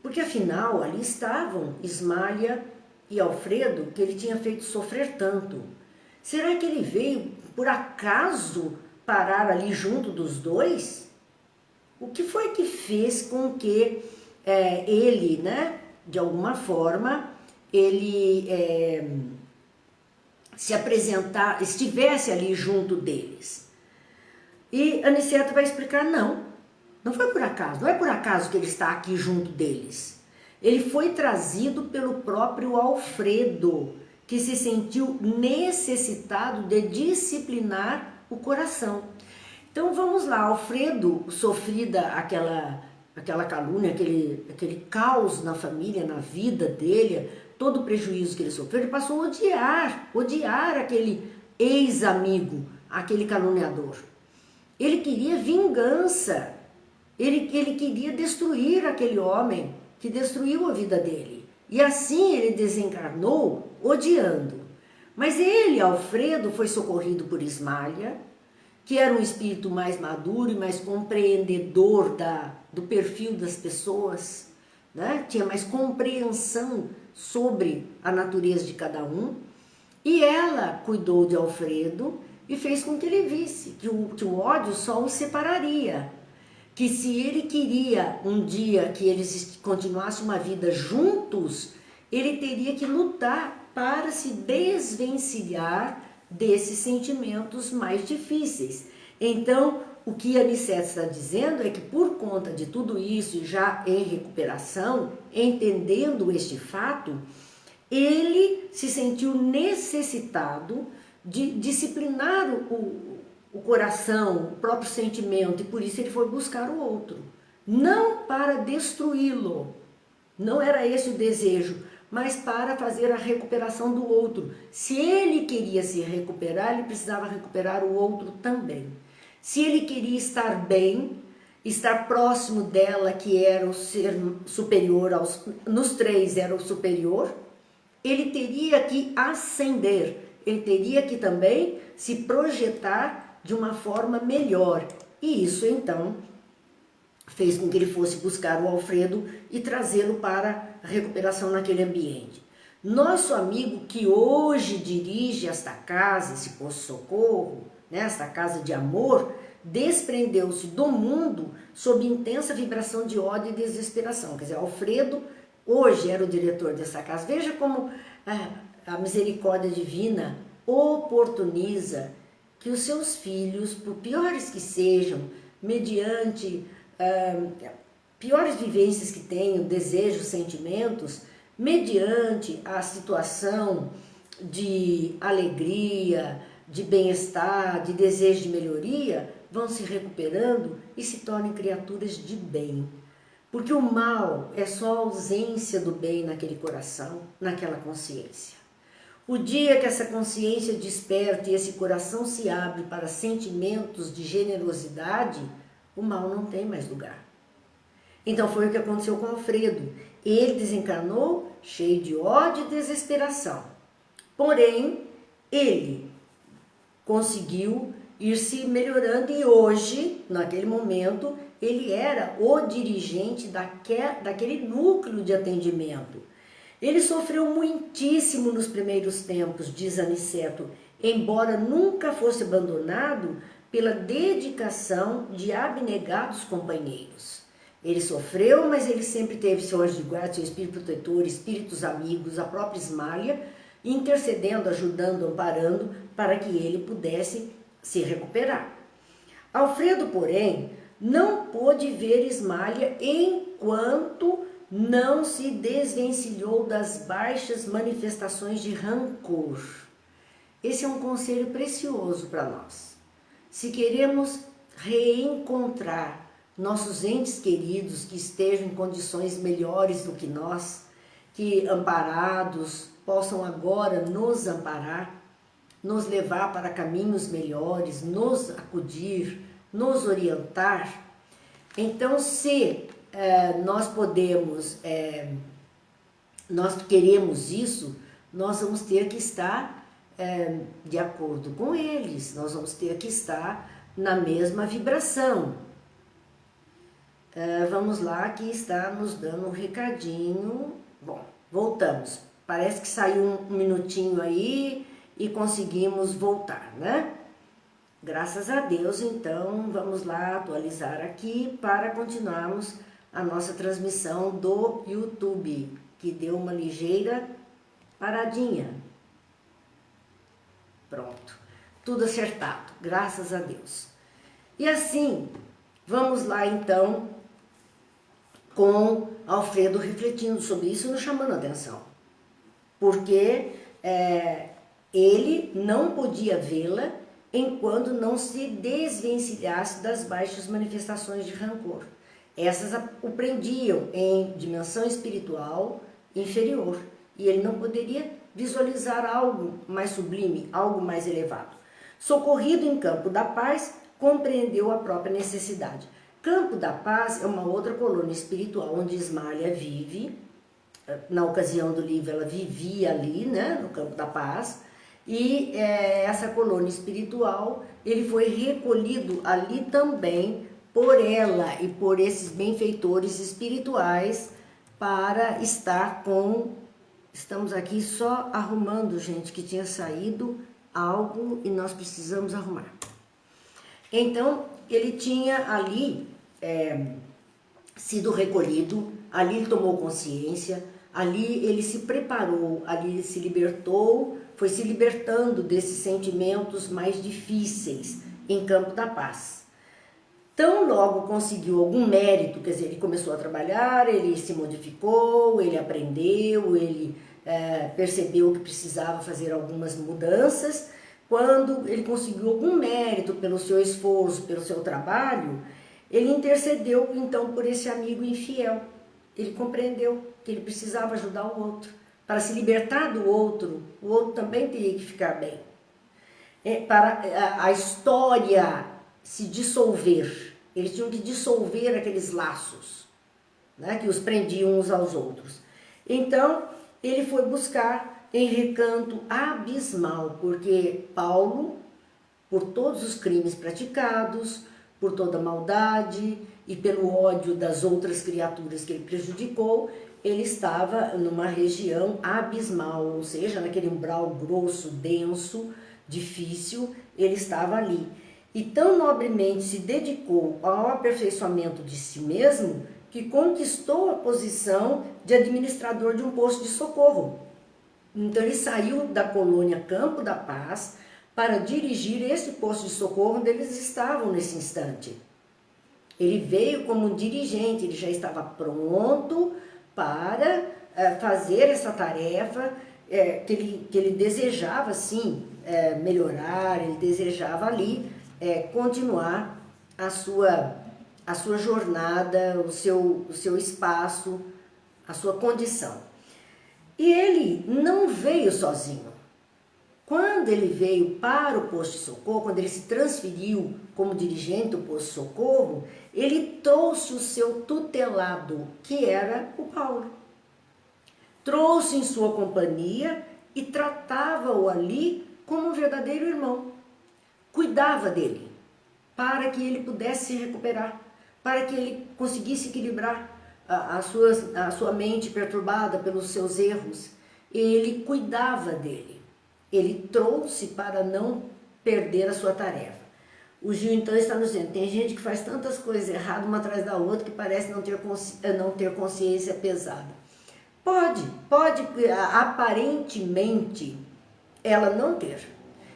Porque afinal ali estavam Ismália e Alfredo, que ele tinha feito sofrer tanto. Será que ele veio por acaso parar ali junto dos dois? O que foi que fez com que ele, né, de alguma forma, ele se apresentar, estivesse ali junto deles? E Aniceto vai explicar, não foi por acaso, não é por acaso que ele está aqui junto deles. Ele foi trazido pelo próprio Alfredo, que se sentiu necessitado de disciplinar o coração. Então vamos lá, Alfredo, sofrida aquela calúnia, aquele caos na família, na vida dele, todo o prejuízo que ele sofreu, ele passou a odiar aquele ex-amigo, aquele caluniador. Ele queria vingança, ele queria destruir aquele homem que destruiu a vida dele. E assim ele desencarnou odiando. Mas ele, Alfredo, foi socorrido por Ismália, que era um espírito mais maduro e mais compreendedor do perfil das pessoas, né? Tinha mais compreensão sobre a natureza de cada um. E ela cuidou de Alfredo e fez com que ele visse que o ódio só os separaria. Que se ele queria um dia que eles continuassem uma vida juntos, ele teria que lutar para se desvencilhar desses sentimentos mais difíceis. Então, o que Aniceto está dizendo é que por conta de tudo isso, já em recuperação, entendendo este fato, ele se sentiu necessitado de disciplinar o coração, o próprio sentimento, e por isso ele foi buscar o outro. Não para destruí-lo, não era esse o desejo, mas para fazer a recuperação do outro. Se ele queria se recuperar, ele precisava recuperar o outro também. Se ele queria estar bem, estar próximo dela, que era o ser superior, nos três era o superior, ele teria que ascender, ele teria que também se projetar de uma forma melhor. E isso então fez com que ele fosse buscar o Alfredo e trazê-lo para a recuperação naquele ambiente. Nosso amigo que hoje dirige esta casa, esse posto-socorro, né, esta casa de amor, desprendeu-se do mundo sob intensa vibração de ódio e desesperação. Quer dizer, Alfredo hoje era o diretor dessa casa. Veja como a misericórdia divina oportuniza que os seus filhos, por piores que sejam, mediante piores vivências que tenham, desejos, sentimentos, mediante a situação de alegria, de bem-estar, de desejo de melhoria, vão se recuperando e se tornem criaturas de bem. Porque o mal é só a ausência do bem naquele coração, naquela consciência. O dia que essa consciência desperta e esse coração se abre para sentimentos de generosidade, o mal não tem mais lugar. Então foi o que aconteceu com Alfredo. Ele desencarnou cheio de ódio e desesperação. Porém, ele conseguiu ir se melhorando e hoje, naquele momento, ele era o dirigente daquele núcleo de atendimento. Ele sofreu muitíssimo nos primeiros tempos, diz Aniceto, embora nunca fosse abandonado pela dedicação de abnegados companheiros. Ele sofreu, mas ele sempre teve seu anjo de guarda, seu espírito protetor, espíritos amigos, a própria Ismália, intercedendo, ajudando, amparando, para que ele pudesse se recuperar. Alfredo, porém, não pôde ver Ismália enquanto não se desvencilhou das baixas manifestações de rancor. Esse é um conselho precioso para nós. Se queremos reencontrar nossos entes queridos que estejam em condições melhores do que nós, que amparados possam agora nos amparar, nos levar para caminhos melhores, nos acudir, nos orientar. Então, se nós queremos isso, nós vamos ter que estar de acordo com eles, nós vamos ter que estar na mesma vibração. Vamos lá, que está nos dando um recadinho. Bom, voltamos. Parece que saiu um minutinho aí e conseguimos voltar, né? Graças a Deus, então, vamos lá atualizar aqui para continuarmos a nossa transmissão do YouTube, que deu uma ligeira paradinha. Pronto, tudo acertado, graças a Deus. E assim, vamos lá então com Alfredo refletindo sobre isso e nos chamando a atenção. Porque ele não podia vê-la enquanto não se desvencilhasse das baixas manifestações de rancor. Essas o prendiam em dimensão espiritual inferior e ele não poderia visualizar algo mais sublime, algo mais elevado. Socorrido em Campo da Paz, compreendeu a própria necessidade. Campo da Paz é uma outra colônia espiritual onde Ismália vive. Na ocasião do livro ela vivia ali, né, no Campo da Paz. E essa colônia espiritual, ele foi recolhido ali também por ela e por esses benfeitores espirituais para estar com... Estamos aqui só arrumando, gente, que tinha saído algo e nós precisamos arrumar. Então, ele tinha ali sido recolhido, ali ele tomou consciência, ali ele se preparou, ali ele se libertou, foi se libertando desses sentimentos mais difíceis em Campo da Paz. Tão logo conseguiu algum mérito, quer dizer, ele começou a trabalhar, ele se modificou, ele aprendeu, ele percebeu que precisava fazer algumas mudanças. Quando ele conseguiu algum mérito pelo seu esforço, pelo seu trabalho, ele intercedeu então por esse amigo infiel. Ele compreendeu que ele precisava ajudar o outro. Para se libertar do outro, o outro também teria que ficar bem. Para a história se dissolver, eles tinham que dissolver aqueles laços, né, que os prendiam uns aos outros. Então, ele foi buscar em recanto abismal, porque Paulo, por todos os crimes praticados, por toda a maldade e pelo ódio das outras criaturas que ele prejudicou, ele estava numa região abismal, ou seja, naquele umbral grosso, denso, difícil, ele estava ali. E tão nobremente se dedicou ao aperfeiçoamento de si mesmo que conquistou a posição de administrador de um posto de socorro. Então ele saiu da colônia Campo da Paz para dirigir esse posto de socorro onde eles estavam nesse instante. Ele veio como um dirigente, ele já estava pronto para fazer essa tarefa que ele desejava, sim, melhorar, ele desejava ali continuar a sua jornada, o seu espaço, a sua condição. E ele não veio sozinho. Quando ele veio para o posto de socorro, quando ele se transferiu como dirigente do posto de socorro, ele trouxe o seu tutelado, que era o Paulo. Trouxe em sua companhia e tratava-o ali como um verdadeiro irmão. Cuidava dele, para que ele pudesse se recuperar, para que ele conseguisse equilibrar a sua mente perturbada pelos seus erros. Ele cuidava dele. Ele trouxe para não perder a sua tarefa. O Gil então está nos dizendo, tem gente que faz tantas coisas erradas uma atrás da outra que parece não ter consciência pesada. Pode aparentemente ela não ter.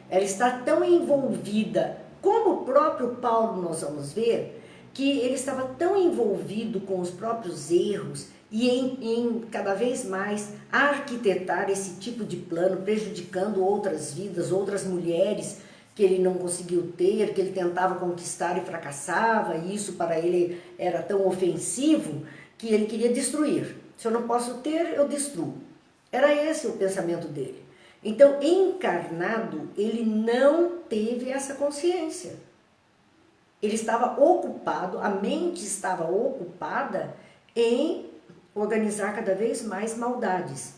Ela está tão envolvida, como o próprio Paulo nós vamos ver, que ele estava tão envolvido com os próprios erros e em cada vez mais arquitetar esse tipo de plano, prejudicando outras vidas, outras mulheres que ele não conseguiu ter, que ele tentava conquistar e fracassava, e isso para ele era tão ofensivo que ele queria destruir. Se eu não posso ter, eu destruo. Era esse o pensamento dele. Então, encarnado, ele não teve essa consciência. Ele estava ocupado, a mente estava ocupada em organizar cada vez mais maldades.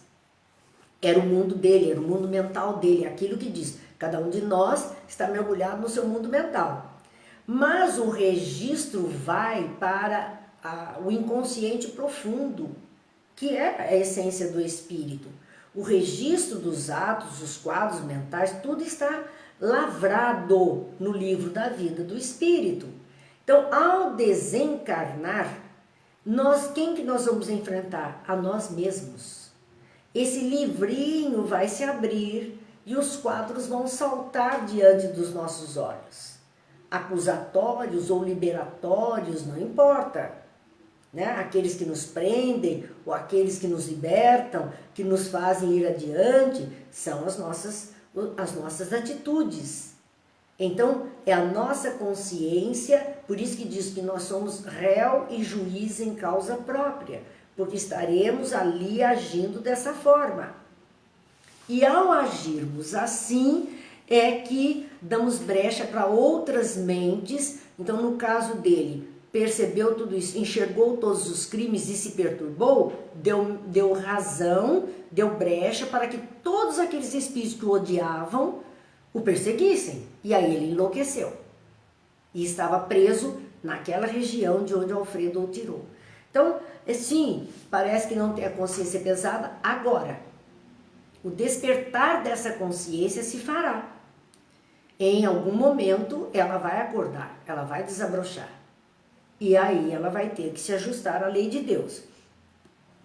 Era o mundo dele, era o mundo mental dele, aquilo que diz, cada um de nós está mergulhado no seu mundo mental. Mas o registro vai para o inconsciente profundo, que é a essência do espírito. O registro dos atos, dos quadros mentais, tudo está lavrado no livro da vida do Espírito. Então, ao desencarnar, quem que nós vamos enfrentar? A nós mesmos. Esse livrinho vai se abrir e os quadros vão saltar diante dos nossos olhos. Acusatórios ou liberatórios, não importa. Né? Aqueles que nos prendem ou aqueles que nos libertam, que nos fazem ir adiante, são as nossas atitudes. Então, é a nossa consciência, por isso que diz que nós somos réu e juiz em causa própria, porque estaremos ali agindo dessa forma. E ao agirmos assim, é que damos brecha para outras mentes. Então, no caso dele, percebeu tudo isso, enxergou todos os crimes e se perturbou, deu razão, deu brecha para que todos aqueles espíritos que o odiavam o perseguissem. E aí ele enlouqueceu. E estava preso naquela região de onde Alfredo o tirou. Então, sim, parece que não tem a consciência pesada agora. O despertar dessa consciência se fará. Em algum momento ela vai acordar, ela vai desabrochar. E aí ela vai ter que se ajustar à lei de Deus.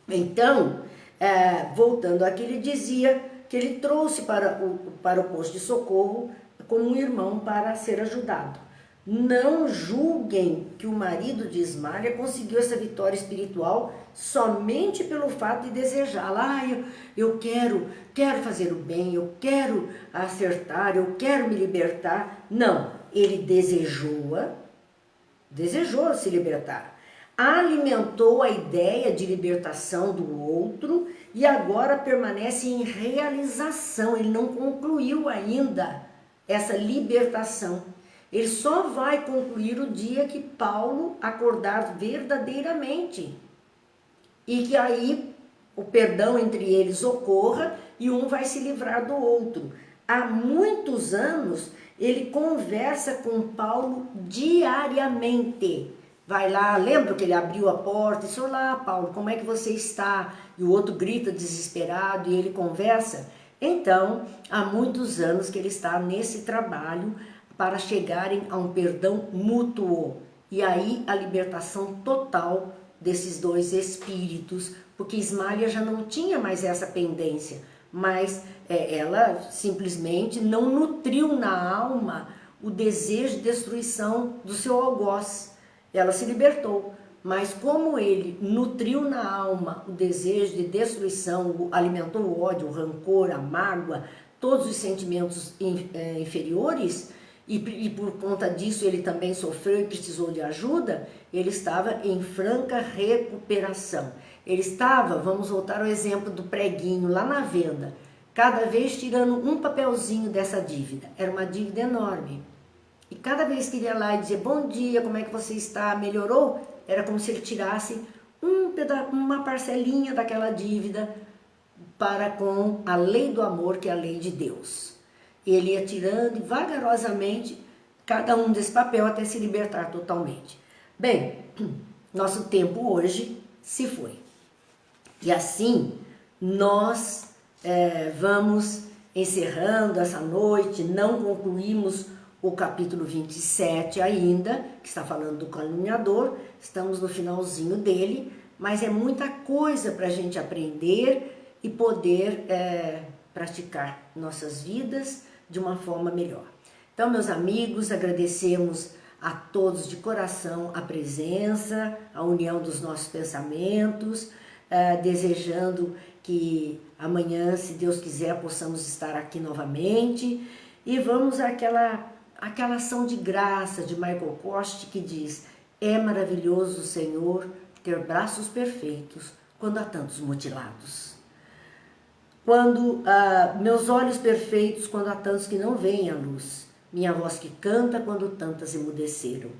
Então, voltando aqui, ele dizia que ele trouxe para o posto de socorro como um irmão para ser ajudado. Não julguem que o marido de Ismália conseguiu essa vitória espiritual somente pelo fato de desejá-la. Eu quero fazer o bem, eu quero acertar, eu quero me libertar. Não, ele desejou se libertar. Alimentou a ideia de libertação do outro e agora permanece em realização. Ele não concluiu ainda essa libertação. Ele só vai concluir o dia que Paulo acordar verdadeiramente. E que aí o perdão entre eles ocorra e um vai se livrar do outro. Há muitos anos ele conversa com Paulo diariamente. Vai lá, lembra que ele abriu a porta e disse: olá, Paulo, como é que você está? E o outro grita desesperado e ele conversa. Então, há muitos anos que ele está nesse trabalho para chegarem a um perdão mútuo. E aí a libertação total desses dois espíritos, porque Ismália já não tinha mais essa pendência, mas ela simplesmente não nutriu na alma o desejo de destruição do seu algoz. Ela se libertou, mas como ele nutriu na alma o desejo de destruição, alimentou o ódio, o rancor, a mágoa, todos os sentimentos inferiores, e por conta disso ele também sofreu e precisou de ajuda, ele estava em franca recuperação. Ele estava, vamos voltar ao exemplo do preguinho lá na venda, cada vez tirando um papelzinho dessa dívida. Era uma dívida enorme. E cada vez que ele ia lá e dizia: bom dia, como é que você está? Melhorou? Era como se ele tirasse uma parcelinha daquela dívida para com a lei do amor, que é a lei de Deus. Ele ia tirando vagarosamente cada um desse papel até se libertar totalmente. Bem, nosso tempo hoje se foi. E assim nós vamos encerrando essa noite, não concluímos o capítulo 27 ainda, que está falando do caluniador, estamos no finalzinho dele, mas é muita coisa para a gente aprender e poder praticar nossas vidas de uma forma melhor. Então, meus amigos, agradecemos a todos de coração a presença, a união dos nossos pensamentos, desejando que amanhã, se Deus quiser, possamos estar aqui novamente e vamos àquela ação de graça de Michael Kost que diz: é maravilhoso, Senhor, ter braços perfeitos quando há tantos mutilados. Meus olhos perfeitos quando há tantos que não veem a luz. Minha voz que canta quando tantas emudeceram.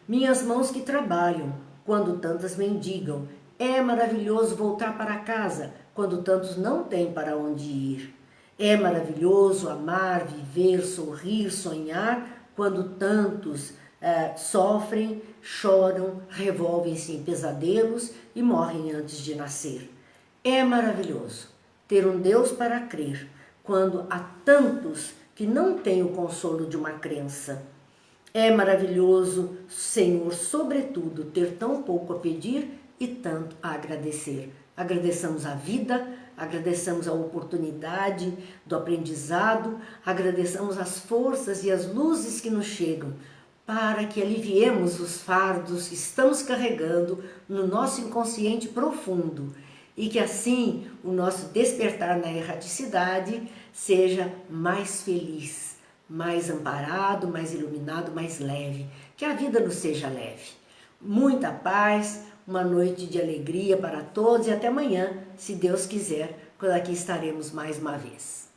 Minhas mãos que trabalham quando tantas mendigam. É maravilhoso voltar para casa quando tantos não têm para onde ir. É maravilhoso amar, viver, sorrir, sonhar quando tantos sofrem, choram, revolvem-se em pesadelos e morrem antes de nascer. É maravilhoso ter um Deus para crer quando há tantos que não têm o consolo de uma crença. É maravilhoso, Senhor, sobretudo, ter tão pouco a pedir e tanto a agradecer. Agradeçamos a vida, agradeçamos a oportunidade do aprendizado, agradeçamos as forças e as luzes que nos chegam, para que aliviemos os fardos que estamos carregando no nosso inconsciente profundo e que assim o nosso despertar na erraticidade seja mais feliz, mais amparado, mais iluminado, mais leve. Que a vida nos seja leve. Muita paz, uma noite de alegria para todos e até amanhã, se Deus quiser, quando aqui estaremos mais uma vez.